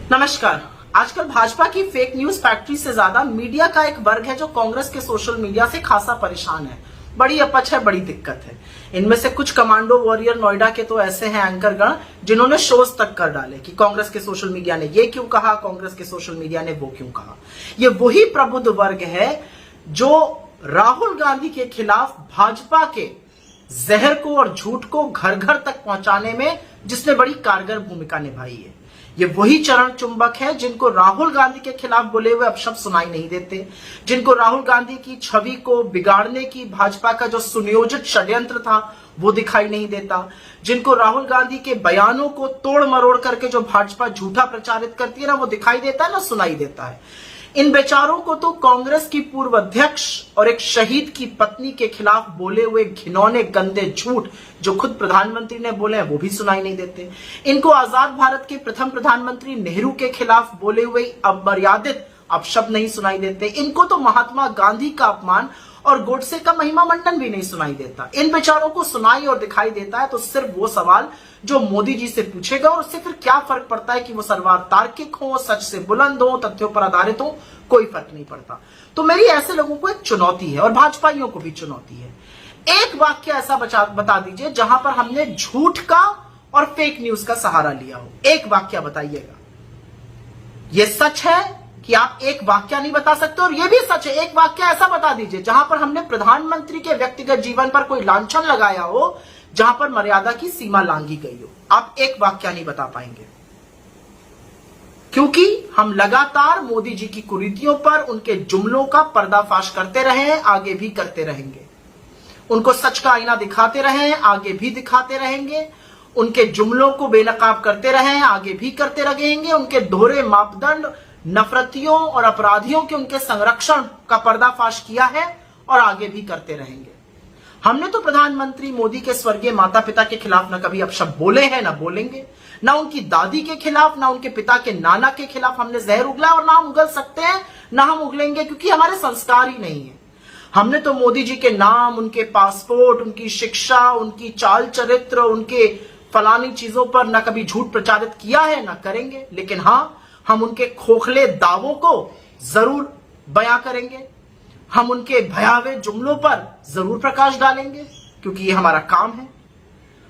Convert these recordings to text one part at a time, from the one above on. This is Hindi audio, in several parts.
नमस्कार। आजकल भाजपा की फेक न्यूज फैक्ट्री से ज्यादा मीडिया का एक वर्ग है जो कांग्रेस के सोशल मीडिया से खासा परेशान है। बड़ी अपच है, बड़ी दिक्कत है। इनमें से कुछ कमांडो वॉरियर नोएडा के तो ऐसे हैं एंकरगण जिन्होंने शोज तक कर डाले कि कांग्रेस के सोशल मीडिया ने ये क्यों कहा, कांग्रेस के सोशल मीडिया ने वो क्यों कहा। ये वही प्रबुद्ध वर्ग है जो राहुल गांधी के खिलाफ भाजपा के जहर को और झूठ को घर घर तक पहुंचाने में जिसने बड़ी कारगर भूमिका निभाई है। ये वही चरण चुंबक है जिनको राहुल गांधी के खिलाफ बोले हुए अपशब्द सुनाई नहीं देते, जिनको राहुल गांधी की छवि को बिगाड़ने की भाजपा का जो सुनियोजित षड्यंत्र था वो दिखाई नहीं देता, जिनको राहुल गांधी के बयानों को तोड़ मरोड़ करके जो भाजपा झूठा प्रचारित करती है ना वो दिखाई देता है ना सुनाई देता है। इन बेचारों को तो कांग्रेस की पूर्व अध्यक्ष और एक शहीद की पत्नी के खिलाफ बोले हुए घिनौने गंदे झूठ जो खुद प्रधानमंत्री ने बोले हैं वो भी सुनाई नहीं देते। इनको आजाद भारत के प्रथम प्रधानमंत्री नेहरू के खिलाफ बोले हुए अमर्यादित अपशब्द नहीं सुनाई देते। इनको तो महात्मा गांधी का अपमान और गोडसे का महिमा मंडन भी नहीं सुनाई देता। इन बेचारों को सुनाई और दिखाई देता है तो सिर्फ वो सवाल जो मोदी जी से पूछेगा, और उससे फिर क्या फर्क पड़ता है कि वो सर्वात तार्किक हो, सच से बुलंद हो, तथ्यों पर आधारित हो, कोई फर्क नहीं पड़ता। तो मेरी ऐसे लोगों को एक चुनौती है और भाजपाइयों को भी चुनौती है। एक वाक्य ऐसा बता दीजिए जहां पर हमने झूठ का और फेक न्यूज का सहारा लिया हो। एक वाक्य बताइएगा। यह सच है कि आप एक वाक्य नहीं बता सकते, और यह भी सच है एक वाक्य ऐसा बता दीजिए जहां पर हमने प्रधानमंत्री के व्यक्तिगत जीवन पर कोई लांछन लगाया हो, जहां पर मर्यादा की सीमा लांघी गई हो। आप एक वाक्य नहीं बता पाएंगे क्योंकि हम लगातार मोदी जी की कुरीतियों पर उनके जुमलों का पर्दाफाश करते रहे हैं, आगे भी करते रहेंगे। उनको सच का आईना दिखाते रहे हैं, आगे भी दिखाते रहेंगे। उनके जुमलों को बेनकाब करते रहे हैं, आगे भी करते रहेंगे। उनके दोहरे मापदंड, नफरतियों और अपराधियों के उनके संरक्षण का पर्दाफाश किया है और आगे भी करते रहेंगे। हमने तो प्रधानमंत्री मोदी के स्वर्गीय माता पिता के खिलाफ न कभी अपशब्द बोले हैं, न बोलेंगे। ना उनकी दादी के खिलाफ, ना उनके पिता के नाना के खिलाफ हमने जहर उगला, और ना हम उगल सकते हैं, ना हम उगलेंगे, क्योंकि हमारे संस्कार ही नहीं है। हमने तो मोदी जी के नाम, उनके पासपोर्ट, उनकी शिक्षा, उनकी चाल चरित्र, उनके फलानी चीजों पर न कभी झूठ प्रचारित किया है, न करेंगे। लेकिन हां, हम उनके खोखले दावों को जरूर बयां करेंगे। हम उनके भयावह जुमलों पर जरूर प्रकाश डालेंगे, क्योंकि ये हमारा काम है।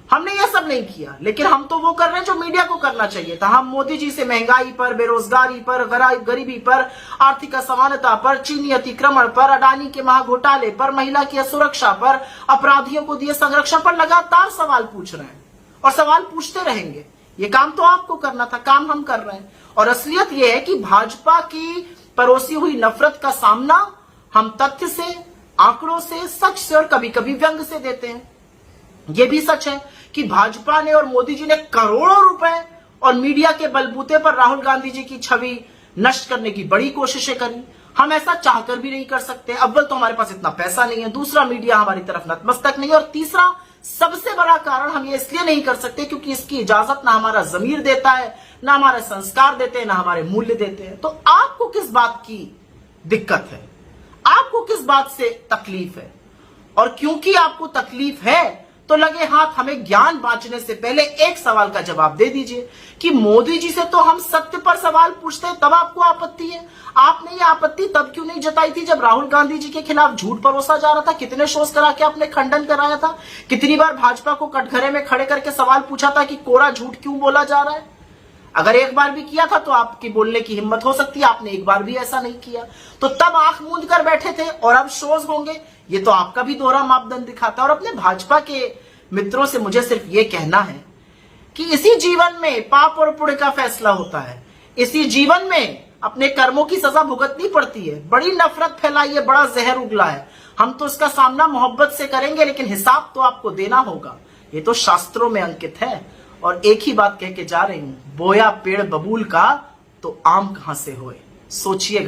हमने ये सब नहीं किया, लेकिन हम तो वो कर रहे हैं जो मीडिया को करना चाहिए था। हम मोदी जी से महंगाई पर, बेरोजगारी पर, गरीबी पर, आर्थिक असमानता पर, चीनी अतिक्रमण पर, अडानी के महाघोटाले पर, महिला की सुरक्षा पर, अपराधियों को दिए संरक्षण पर लगातार सवाल पूछ रहे हैं और सवाल पूछते रहेंगे। ये काम तो आपको करना था, काम हम कर रहे हैं। और असलियत यह है कि भाजपा की परोसी हुई नफरत का सामना हम तथ्य से, आंकड़ों से, सच से और कभी कभी व्यंग से देते हैं। यह भी सच है कि भाजपा ने और मोदी जी ने करोड़ों रुपए और मीडिया के बलबूते पर राहुल गांधी जी की छवि नष्ट करने की बड़ी कोशिशें करी। हम ऐसा चाहकर भी नहीं कर सकते। अव्वल तो हमारे पास इतना पैसा नहीं है, दूसरा मीडिया हमारी तरफ नतमस्तक नहीं है, और तीसरा सबसे बड़ा कारण हम ये इसलिए नहीं कर सकते क्योंकि इसकी इजाजत ना हमारा जमीर देता है, ना हमारे संस्कार देते हैं, ना हमारे मूल्य देते हैं। तो आपको किस बात की दिक्कत है? आपको किस बात से तकलीफ है? और क्योंकि आपको तकलीफ है तो लगे हाथ हमें ज्ञान बांटने से पहले एक सवाल का जवाब दे दीजिए कि मोदी जी से तो हम सत्य पर सवाल पूछते हैं, तब आपको आपत्ति है। आपने ये आपत्ति तब क्यों नहीं जताई थी जब राहुल गांधी जी के खिलाफ झूठ परोसा जा रहा था? कितने शोज करा के आपने खंडन कराया था? कितनी बार भाजपा को कटघरे में खड़े करके सवाल पूछा था कि कोरा झूठ क्यों बोला जा रहा है? अगर एक बार भी किया था तो आपकी बोलने की हिम्मत हो सकती है, आपने एक बार भी ऐसा नहीं किया। तो तब आंख मूंद कर बैठे थे और अब शोज होंगे। ये तो आपका भी दोहरा मापदंड दिखाता है। और अपने भाजपा के मित्रों से मुझे सिर्फ ये कहना है कि इसी जीवन में पाप और पुण्य का फैसला होता है। इसी जीवन में अपने कर्मों की सजा भुगतनी पड़ती है। बड़ी नफरत फैलाई है, बड़ा जहर उगला है। हम तो इसका सामना मोहब्बत से करेंगे, लेकिन हिसाब तो आपको देना होगा। ये तो शास्त्रों में अंकित है। और एक ही बात कह के जा रही हूं, बोया पेड़ बबूल का तो आम कहां से होए। सोचिएगा।